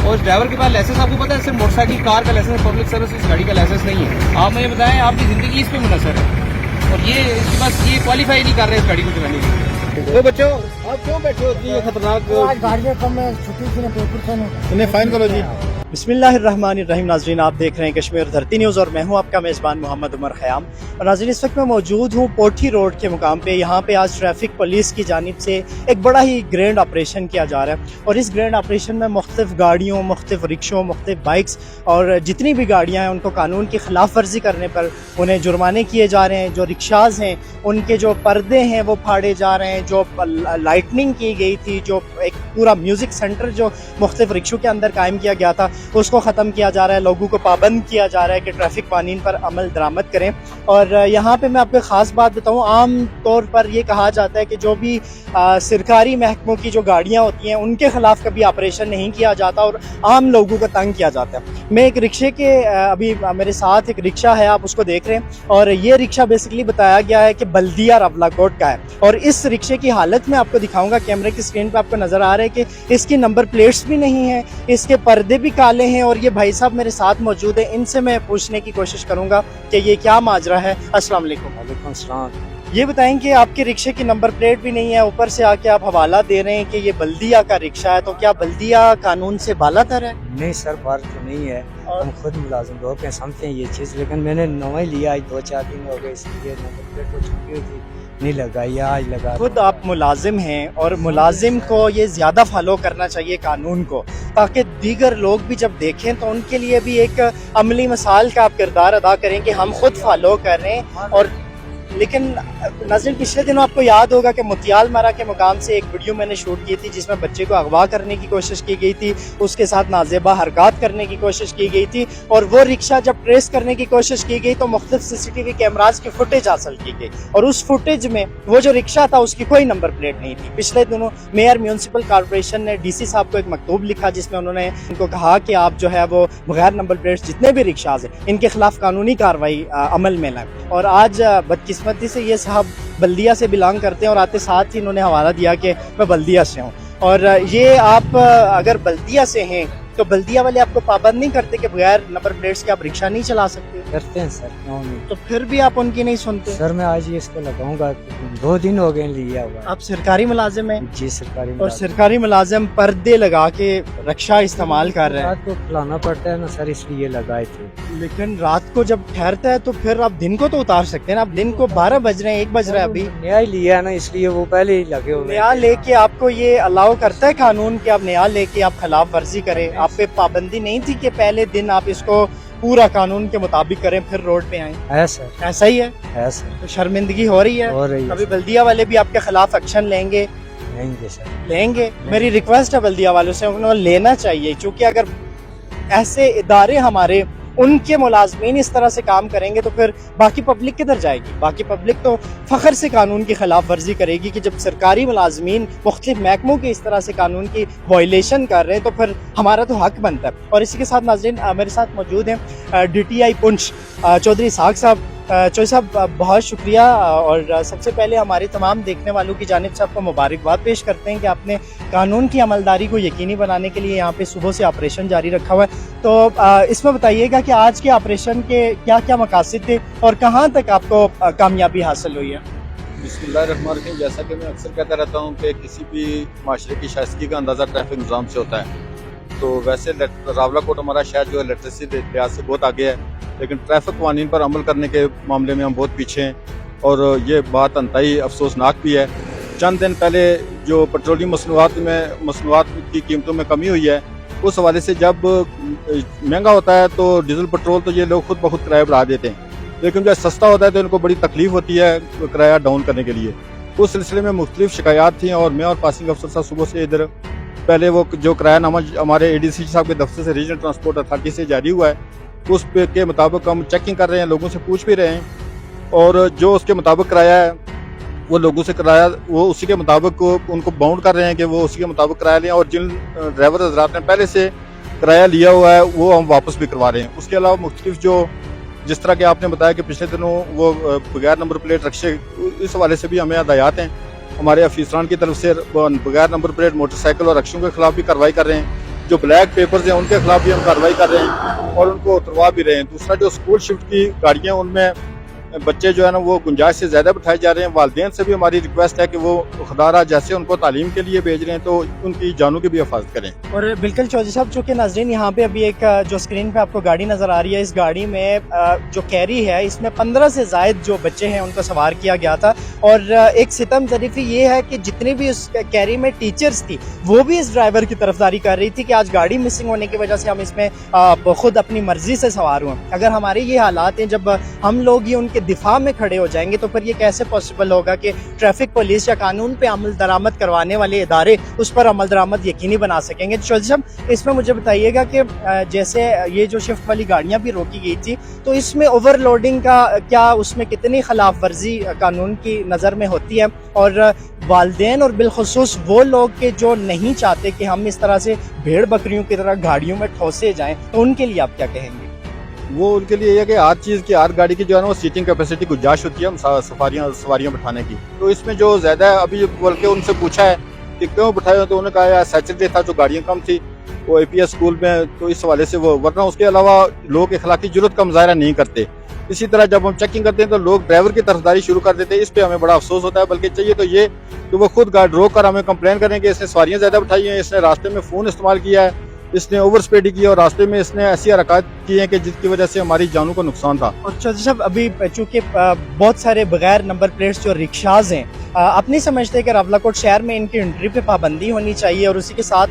और उस ड्राइवर के पास लाइसेंस आपको पता है सिर्फ मोटरसाइकिल कार का लाइसेंस, पब्लिक सर्विस इस गाड़ी का लाइसेंस नहीं है। आप मुझे बताएं आपकी ज़िंदगी इस पर मुनसर है और ये इसके पास ये क्वालिफाई नहीं कर रहे इस गाड़ी को चलाने के लिए। तो बच्चों आप क्यों बैठे होती है खतरनाक गाड़ियाँ कम है, छुट्टी थी ना, पेपर था ना, इन्हें फाइन करो जी। बिस्मिल्लाहिर्रहमानिर्रहीम। नाज़रीन आप देख रहे हैं कश्मीर धरती न्यूज़ और मैं हूं आपका मेज़बान मोहम्मद उमर ख़याम। और नाज़रीन इस वक्त मैं मौजूद हूं पोठी रोड के मुकाम पे। यहाँ पे आज ट्रैफिक पुलिस की जानिब से एक बड़ा ही ग्रैंड ऑपरेशन किया जा रहा है और इस ग्रैंड ऑपरेशन में मुख्तलिफ गाड़ियों, मुख्तलिफ रिक्शों, मुख्तलिफ बाइक्स और जितनी भी गाड़ियाँ हैं उनको कानून की खिलाफ वर्जी करने पर उन्हें जुर्माने किए जा रहे हैं। जो रिक्शाज़ हैं उनके जो पर्दे हैं वो फाड़े जा रहे हैं। जो लाइटनिंग की गई थी, जो एक पूरा म्यूज़िक सेंटर जो मुख्तलिफ रिक्शों के अंदर कायम किया गया था उसको ख़त्म किया जा रहा है। लोगों को पाबंद किया जा रहा है कि ट्रैफिक कानून पर अमल दरामद करें। और यहाँ पे मैं आपको ख़ास बात बताऊँ, आम तौर पर ये कहा जाता है कि जो भी सरकारी महकमों की जो गाड़ियाँ होती हैं उनके ख़िलाफ़ कभी ऑपरेशन नहीं किया जाता और आम लोगों को तंग किया जाता है। मैं एक रिक्शे के अभी मेरे साथ एक रिक्शा है, आप उसको देख रहे हैं और ये रिक्शा बेसिकली बताया गया है कि बल्दिया रवलाकोट का है। और इस रिक्शे की हालत में आपको दिखाऊंगा, कैमरे की स्क्रीन पर आपको नज़र आ रहा है कि इसकी नंबर प्लेट्स भी नहीं है, इसके पर्दे भी काले हैं। और ये भाई साहब मेरे साथ मौजूद हैं, इनसे मैं पूछने की कोशिश करूंगा कि ये क्या माजरा है। अस्सलाम वालेकुम। वालेकुम सलाम। ये बताएं कि आपके रिक्शे की नंबर प्लेट भी नहीं है, ऊपर से आके आप हवाला दे रहे हैं कि ये बल्दिया का रिक्शा है, तो क्या बल्दिया कानून से बालातर है? नहीं सर, बात तो नहीं है, हम खुद मुलाजिम लोग हैं, समझते हैं ये चीज़, लेकिन मैंने नवा ही लिया, आज 2-4 दिन हो गए, इसलिए नंबर प्लेट को छुट्टी हुई थी, नहीं लगाई, आज लगा। खुद आप मुलाजिम हैं और मुलाजिम को ये ज़्यादा फॉलो करना चाहिए कानून को, ताकि दीगर लोग भी जब देखें तो उनके लिए भी एक अमली मिसाल का आप किरदार अदा करें कि हम खुद फॉलो कर रहे हैं। और लेकिन नाज़रीन पिछले दिनों आपको याद होगा कि मुतियाल मारा के मुकाम से एक वीडियो मैंने शूट की थी जिसमें बच्चे को अगवा करने की कोशिश की गई थी, उसके साथ नाजेबा हरकत करने की कोशिश की गई थी और वो रिक्शा जब ट्रेस करने की कोशिश की गई तो मुख्तलिफ CCTV कैमराज की फुटेज हासिल की गई और उस फुटेज में वो जो रिक्शा था उसकी कोई नंबर प्लेट नहीं थी। पिछले दिनों मेयर म्यूनसिपल कॉर्पोरेशन ने DC साहब को एक मकतूब लिखा जिसमें उन्होंने उनको कहा कि आप जो है वो बगैर नंबर प्लेट जितने भी रिक्शाज हैं इनके खिलाफ कानूनी कार्रवाई अमल में लाएं। और आज बदकिस्मती से ये साहब बल्दिया से बिलोंग करते हैं और आते साथ ही इन्होंने हवाला दिया कि मैं बल्दिया से हूँ। और ये आप अगर बल्दिया से हैं तो बल्दिया वाले आपको पाबंद नहीं करते कि बगैर नंबर प्लेट्स के आप रिक्शा नहीं चला सकते? करते हैं सर, क्यों नहीं। तो फिर भी आप उनकी नहीं सुनते? सर मैं आज ये इसको लगाऊंगा, 2 दिन हो गए लिया हुआ। आप सरकारी मुलाजिम हैं? जी सरकारी। और सरकारी मुलाजिम पर्दे लगा के रिक्शा इस्तेमाल कर रहे हैं। रात को खिलाना पड़ता है ना सर, इसलिए लगाए थे। लेकिन रात को जब ठहरता है तो फिर आप दिन को तो उतार सकते हैं ना। आप दिन को 12 बज रहे हैं, 1 बज रहा है अभी। नया ही लिया है ना, इसलिए वो पहले ही लगे हुए। नया लेके आपको ये अलाउ करता है कानून कि आप नया लेके आप खिलाफ वर्जी करें? आप पे पाबंदी नहीं थी कि पहले दिन आप इसको पूरा कानून के मुताबिक करें फिर रोड पे आए? है सर, ऐसा ही है? है सर। तो शर्मिंदगी हो रही है? हो रही है। अभी बल्दिया वाले भी आपके खिलाफ एक्शन लेंगे? लेंगे सर, लेंगे। मेरी रिक्वेस्ट है बल्दिया वालों से, उन्हें लेना चाहिए, क्योंकि अगर ऐसे इदारे हमारे उनके मुलाजमीन इस तरह से काम करेंगे तो फिर बाकी पब्लिक किधर जाएगी? बाकी पब्लिक तो फ़ख्र से कानून की खिलाफ वर्जी करेगी कि जब सरकारी मुलाजमीन मुख्तलिफ महकमों के इस तरह से कानून की वायलेशन कर रहे हैं तो फिर हमारा तो हक बनता है। और इसी के साथ नाज़रीन मेरे साथ मौजूद हैं DTI पुंछ चौधरी इसहाक साहब। चौधरी साहब बहुत शुक्रिया और सबसे पहले हमारे तमाम देखने वालों की जानिब से आपको मुबारकबाद पेश करते हैं कि आपने कानून की अमलदारी को यकीनी बनाने के लिए यहाँ पे सुबह से ऑपरेशन जारी रखा हुआ है। तो इसमें बताइएगा कि आज के ऑपरेशन के क्या क्या मकासद थे और कहाँ तक आपको कामयाबी हासिल हुई है? बिस्मिल्लाहिर्रहमानिर्रहीम। जैसा कि मैं अक्सर कहता रहता हूँ कि किसी भी माशरे की शाइस्तगी का अंदाज़ा ट्रैफिक निज़ाम से होता है। तो वैसे रावलाकोट हमारा शहर जो है लिटरेसी लिहाज से बहुत आगे है, लेकिन ट्रैफिक कानून पर अमल करने के मामले में हम बहुत पीछे हैं और ये बात अंतहाई अफसोसनाक भी है। चंद दिन पहले जो पेट्रोलियम मसनूआत की कीमतों में कमी हुई है, उस हवाले से जब महंगा होता है तो डीजल पेट्रोल तो ये लोग खुद ब खुद किराया बढ़ा देते हैं, लेकिन जब सस्ता होता है तो इनको बड़ी तकलीफ होती है किराया डाउन करने के लिए। उस सिलसिले में मुख्तलिफ शिकायत थी और मैं और पासिंग अफसर साहब सुबह से इधर पहले वो जो किरायानामा हमारे ADC साहब के दफ्तर से रीजनल ट्रांसपोर्ट अथॉरिटी से जारी हुआ है उस पे के मुताबिक हम चेकिंग कर रहे हैं, लोगों से पूछ भी रहे हैं और जो उसके मुताबिक किराया है वो लोगों से किराया वो उसी के मुताबिक उनको बाउंड कर रहे हैं कि वो उसी के मुताबिक किराया लें और जिन ड्राइवर हजरात ने पहले से किराया लिया हुआ है वो हम वापस भी करवा रहे हैं। उसके अलावा मुख्तलिफ जो जिस तरह के आपने बताया कि पिछले दिनों वो बगैर नंबर प्लेट रिक्शे, इस हवाले से भी हमें हदायत हैं हमारे अफीसरान की तरफ से बगैर नंबर प्लेट मोटरसाइकिल और रिक्शों के खिलाफ भी कार्रवाई कर रहे हैं। जो ब्लैक पेपर्स हैं उनके खिलाफ भी हम कार्रवाई कर रहे हैं और उनको उतरवा भी रहे हैं। दूसरा जो स्कूल शिफ्ट की गाड़ियाँ उनमें बच्चे जो है ना वो गुंजाइश से ज़्यादा बिठाए जा रहे हैं। वालिदैन से भी हमारी रिक्वेस्ट है कि वो खुदारा जैसे उनको तालीम के लिए भेज रहे हैं तो उनकी जानों की भी हिफाजत करें। और बिल्कुल चौधरी साहब, चूँकि नाज़रीन यहाँ पे अभी एक जो स्क्रीन पे आपको गाड़ी नज़र आ रही है, इस गाड़ी में जो कैरी है इसमें 15 से ज़ायद जो बच्चे हैं उनको सवार किया गया था। और एक सितम ज़रीफ़ी ये है कि जितनी भी उस कैरी में टीचर्स थी वो भी इस ड्राइवर की तरफदारी कर रही थी कि आज गाड़ी मिसिंग होने की वजह से हम इसमें खुद अपनी मर्जी से सवार हुए। अगर हमारे ये हालात हैं, जब हम लोग ये उनके दिफा में खड़े हो जाएंगे तो फिर ये कैसे पॉसिबल होगा कि ट्रैफिक पुलिस या कानून पे अमल दरामद करवाने वाले इदारे उस पर अमल दरामद यकीनी बना सकेंगे। चौधरी साहब, इसमें मुझे बताइएगा कि जैसे ये जो शिफ्ट वाली गाड़ियां भी रोकी गई थी तो इसमें ओवरलोडिंग का क्या, उसमें कितनी खिलाफ वर्जी कानून की नज़र में होती है, और वालिदैन और बिलखुसूस वो लोग के जो नहीं चाहते कि हम इस तरह से भेड़ बकरियों की तरह गाड़ियों में ठोसे जाएं, तो उनके लिए आप क्या कहेंगे? वो उनके लिए ये है कि हर चीज़ की, हर गाड़ी की जो है ना वो सीटिंग कैपेसिटी गुंजाइश होती है सवारियाँ बिठाने की। तो इसमें जो ज़्यादा है, अभी बल्कि उनसे पूछा है कि क्यों बिठाए, तो उन्होंने कहा यार सैटरडे था जो गाड़ियाँ कम थी वो APS स्कूल में, तो इस हवाले से वो, वरना उसके अलावा लोग अखलाकी जुर्रत का मुजाहरा नहीं करते। इसी तरह जब हम चेकिंग करते हैं तो लोग ड्राइवर की तरफदारी शुरू कर देते हैं। इस पे हमें बड़ा अफसोस होता है। बल्कि चाहिए तो ये कि वो खुद गाड़ी रोक कर हमें कंप्लेन करें कि इसने सवारियाँ ज़्यादा बिठाई हैं, इसने रास्ते में फ़ोन इस्तेमाल किया है, इसने ओवर स्पीड की और रास्ते में इसने ऐसी हरकत की है कि जिसकी वजह से हमारी जानों को नुकसान था। और चौधरी साहब, अभी चूँकि बहुत सारे बगैर नंबर प्लेट्स जो रिक्शाज हैं, आप नहीं समझते कि रावलाकोट शहर में इनकी एंट्री पे पाबंदी होनी चाहिए? और उसी के साथ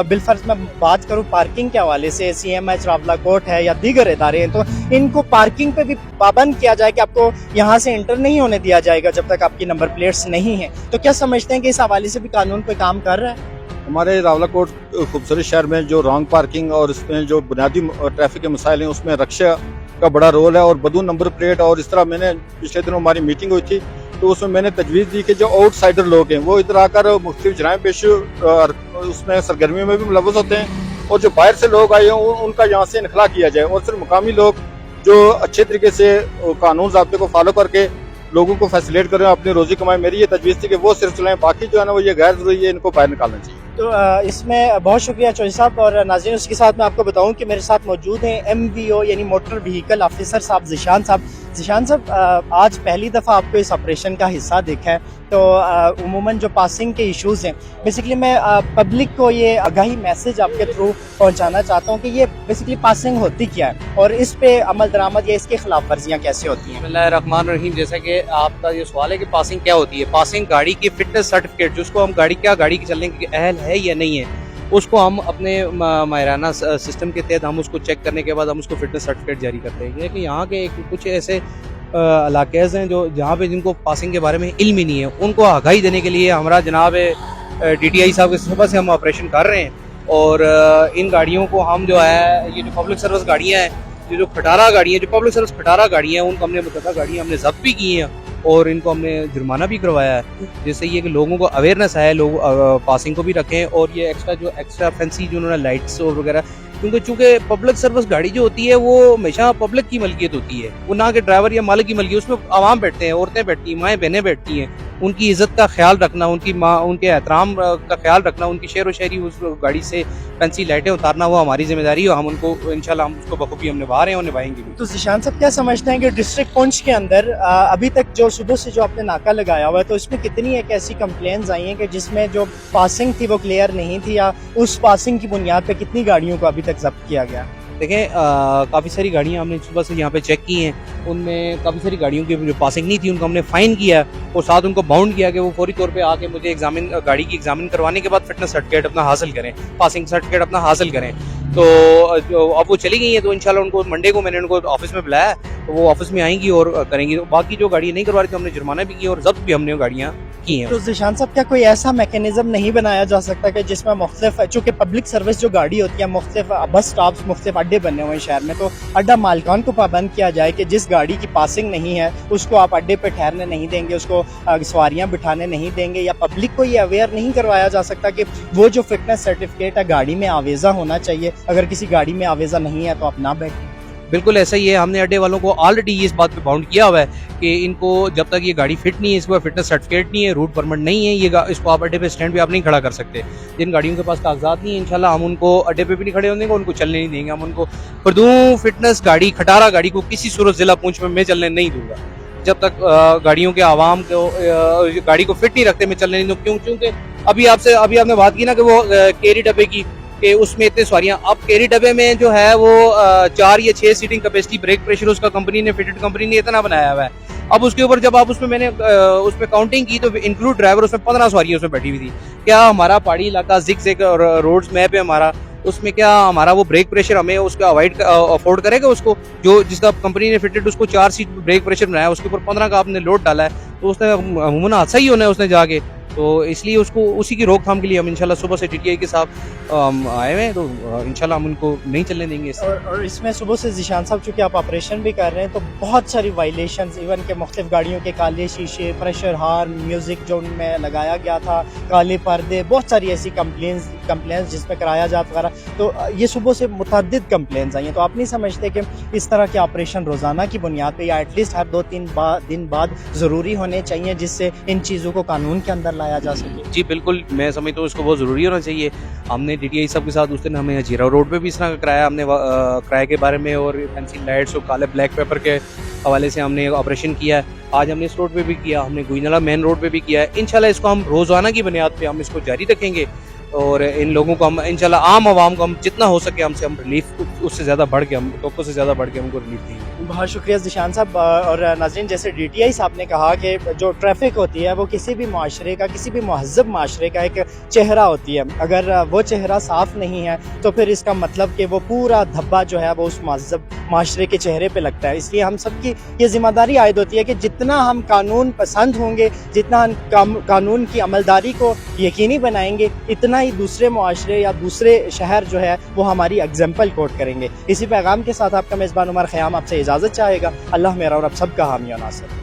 बिलफर्ज मैं बात करूँ पार्किंग के हवाले से, CMH रावलाकोट है या दीगर इदारे हैं, तो इनको पार्किंग पे भी पाबंद किया जाए कि आपको यहाँ से एंटर नहीं होने दिया जाएगा जब तक आपकी नंबर प्लेट्स नहीं है। तो क्या समझते हैं कि इस हवाले से भी कानून पे काम कर रहा है? हमारे रावलाकोट खूबसूरत शहर में जो रॉन्ग पार्किंग और इसमें जो बुनियादी ट्रैफिक के मसाइल हैं उसमें रक्षा का बड़ा रोल है और बदून नंबर प्लेट। और इस तरह मैंने पिछले दिनों हमारी मीटिंग हुई थी तो उसमें मैंने तजवीज़ दी कि जो आउटसाइडर लोग हैं वो इधर आकर मुख्तलिफ जराइम पेश उसमें सरगर्मियों में भी मुलव्वस होते हैं, और जो बाहर से लोग आए हों उनका यहाँ से इनखला किया जाए और सिर्फ मुकामी लोग जो अच्छे तरीके से कानून ज़ाब्ते को फॉलो करके लोगों को फैसिलेट करें, अपनी रोजी कमाएं। मेरी ये तजवीज़ थी कि वो सिर्फ चलाएं, बाकी जो है ना वो ये गैर जरूरी है, इनको बाहर निकालना चाहिए। तो इसमें बहुत शुक्रिया चौधरी साहब। और नाज़रीन, उसके साथ मैं आपको बताऊं कि मेरे साथ मौजूद हैं MVO यानी मोटर व्हीकल ऑफिसर साहब ज़ीशान साहब। ज़ीशान साहब, आज पहली दफ़ा आपको इस ऑपरेशन का हिस्सा देखा है, तो उमूमन जो पासिंग के इश्यूज़ हैं, बेसिकली मैं पब्लिक को ये आगाही मैसेज आपके थ्रू पहुंचाना चाहता हूं कि ये बेसिकली पासिंग होती क्या है और इस पे अमल दरामद या इसकी खिलाफ वर्जियाँ कैसे होती हैं। बिस्मिल्लाहिर्रहमानिर्रहीम। जैसा कि आपका ये सवाल है कि पासिंग क्या होती है, पासिंग गाड़ी की फिटनेस सर्टिफिकेट, जिसको हम गाड़ी की चलने की अहल है या नहीं है, उसको हम अपने माहिराना सिस्टम के तहत हम उसको चेक करने के बाद हम उसको फिटनेस सर्टिफिकेट जारी करते हैं। कि यहाँ के कुछ ऐसे इलाकेज़ हैं जो जहाँ पे जिनको पासिंग के बारे में इल्म ही नहीं है, उनको आगाही देने के लिए हमारा जनाब DTI साहब के सुबह से हम ऑपरेशन कर रहे हैं। और इन गाड़ियों को हम जो है, ये जो पब्लिक सर्विस गाड़ियाँ हैं, ये जो खटारा गाड़ियाँ, जो पब्लिक सर्विस खटारा गाड़ियाँ हैं, उनको हमने मुतल्लिक़ गाड़ियाँ हमने जब्त भी की हैं और इनको हमने जुर्माना भी करवाया है, जिससे ये कि लोगों को अवेयरनेस है, लोग पासिंग को भी रखें। और ये एक्स्ट्रा फैंसी जो उन्होंने लाइट्स और वगैरह, क्योंकि चूंकि पब्लिक सर्विस गाड़ी जो होती है वो हमेशा पब्लिक की मलकियत होती है, वो ना कि ड्राइवर या मालिक की मलकियत। उसमें आवाम बैठते हैं, औरतें बैठती हैं, माएँ बहनें बैठती हैं, उनकी इज्जत का ख्याल रखना, उनके एहतराम का ख्याल रखना, उनकी शेर व शायरी उस गाड़ी से फैंसी लाइटें उतारना, वो हमारी जिम्मेदारी है और हम उनको इंशाल्लाह हम उसको बखूबी हम निभा रहे हैं और निभाएंगे भी। तो ज़ीशान साहब, क्या समझते हैं कि डिस्ट्रिक्ट पुंछ के अंदर अभी तक जो सुबह से जो आपने नाका लगाया हुआ है, तो इसमें कितनी एक ऐसी कंप्लेंट्स आई हैं कि जिसमें जो पासिंग थी वो क्लियर नहीं थी, या उस पासिंग की बुनियाद पे कितनी गाड़ियों को अभी तक जब्त किया गया? देखें, काफ़ी सारी गाड़ियाँ हमने सुबह से यहाँ पे चेक की हैं, उनमें काफ़ी सारी गाड़ियों की जो पासिंग नहीं थी उनको हमने फ़ाइन किया और साथ उनको बाउंड किया कि वो फौरी तौर पे आके मुझे गाड़ी की एग्जामिन करवाने के बाद फिटनेस सर्टिफिकेट अपना हासिल करें, पासिंग सर्टिफिकेट अपना हासिल करें। तो अब वो चली गई हैं, तो इंशाल्लाह उनको मंडे को मैंने उनको ऑफिस में बुलाया, तो वो ऑफिस में आएंगी और करेंगी। तो बाकी जो गाड़ियाँ नहीं करवा रही थी हमने जुर्माना भी किया और जब्त भी हमने गाड़ियाँ की हैं। तो ज़ीशान साहब, क्या कोई ऐसा मैकेनिज्म नहीं बनाया जा सकता कि जिसमें मुख्तलिफ, चूँकि पब्लिक सर्विस जो गाड़ी होती है, मुख्तलिफ बस स्टॉप्स, मुख्तलिफ अड्डे बने हुए हैं शहर में, तो अड्डा मालिकान को पाबंद किया जाए कि जिस गाड़ी की पासिंग नहीं है उसको आप अड्डे पे ठहरने नहीं देंगे, उसको सवारियाँ बिठाने नहीं देंगे, या पब्लिक को ये अवेयर नहीं करवाया जा सकता कि वो जो फिटनेस सर्टिफिकेट है गाड़ी में आवेजा होना चाहिए, अगर किसी गाड़ी में आवेजा नहीं है तो आप ना बैठें? बिल्कुल ऐसा ही है। हमने अड्डे वालों को ऑलरेडी इस बात पे बाउंड किया हुआ है कि इनको जब तक ये गाड़ी फिट नहीं है, इसके पास फिटनेस सर्टिफिकेट नहीं है, रूट परमिट नहीं है, इसको आप अड्डे पे स्टैंड पे आप नहीं खड़ा कर सकते। जिन गाड़ियों के पास कागजात नहीं है, इंशाल्लाह हम उनको अड्डे पे भी नहीं खड़े होने देंगे, उनको चलने नहीं देंगे। हम उनको खुदू फिटनेस गाड़ी, खटारा गाड़ी को किसी सूरत जिला पुंछ में मैं चलने नहीं दूंगा जब तक गाड़ियों के आवाम को गाड़ी को फिट नहीं रखते, मैं चलने नहीं दूँ। क्योंकि अभी आपने बात की ना कि वो केरी डब्बे की, कि उसमें इतने सवारियां, अब केरी डब्बे में जो है वो 4 या 6 सीटिंग कैपेसिटी, ब्रेक प्रेशर उसका कंपनी ने, फिटेड कंपनी ने इतना बनाया हुआ है। अब उसके ऊपर जब आप मैंने उसमें काउंटिंग की तो इंक्लूड ड्राइवर उसमें 15 सवारियां उसमें बैठी हुई थी। क्या हमारा पहाड़ी इलाका जिग रोड्स मैप है हमारा, उसमें क्या हमारा वो ब्रेक प्रेशर हमें उसका अफोर्ड करेगा? उसको जो जिसका कंपनी ने फिटेड उसको 4 सीट ब्रेक प्रेशर बनाया, उसके ऊपर 15 का आपने लोड डाला है, तो उसने अमूमन हादसा ही होना है उसने जाके। तो इसलिए उसको उसी की रोकथाम के लिए हम इंशाल्लाह सुबह से टीटीआई के साथ आए हुए हैं, तो इंशाल्लाह हम उनको नहीं चलने देंगे। और इसमें सुबह से जिशान साहब चूँकि आप ऑपरेशन भी कर रहे हैं तो बहुत सारी वायलेशंस, इवन के मुख्तलिफ गाड़ियों के काले शीशे, प्रेशर हार्न, म्यूज़िक जो उनमें लगाया गया था, काले पर्दे, बहुत सारी ऐसी कंप्लेंट्स जिसमें किराया जात वगैरह, तो ये सुबह से मुतअद्दिद कंप्लेंट्स आई हैं। तो आप नहीं समझते कि इस तरह के ऑपरेशन रोज़ाना की बुनियाद पर या एटलीस्ट हर 2-3 दिन बाद ज़रूरी होने चाहिए जिससे इन चीज़ों को कानून के अंदर लाया जा सके? जी बिल्कुल, मैं समझता हूँ इसको बहुत ज़रूरी होना चाहिए। हमने टीटीआई साहब के साथ उस दिन हमें जीरा रोड पे भी इस तरह का कराया, हमने किराए के बारे में और पेंसिल लाइट्स और काले ब्लैक पेपर के हवाले से हमने ऑपरेशन किया है। आज हमने इस रोड पे भी किया, हमने गुइनला मेन रोड पे भी किया है। इंशाल्लाह इसको हम रोज़ाना की बुनियाद पे हम इसको जारी रखेंगे और इन लोगों को हम इंशाल्लाह आम आवाम को हम जितना हो सके हमसे हम रिलीफ उससे ज़्यादा बढ़ के, हम टोको से ज़्यादा बढ़ के हमको रिलीफ देंगे। बहुत शुक्रिया जिशान साहब। और नाज़रीन, जैसे DTI साहब ने कहा कि जो ट्रैफिक होती है वो किसी भी माशरे का, किसी भी महज़ब माशरे का एक चेहरा होती है। अगर वो चेहरा साफ़ नहीं है तो फिर इसका मतलब कि वो पूरा धब्बा जो है वो उस महज़ब माशरे के चेहरे पे लगता है। इसलिए हम सब की ये ज़िम्मेदारी आयद होती है कि जितना हम कानून पसंद होंगे, जितना हम कानून की अमलदारी को यकीनी बनाएंगे, इतना ही दूसरे माशरे या दूसरे शहर जो है वो हमारी एग्जाम्पल कोट करेंगे। इसी पैगाम के साथ आपका मेज़बान उमर ख़याम आपसे इजाज़त चाहेगा। अल्लाह मेरा और आप सबका हामी और नासिर।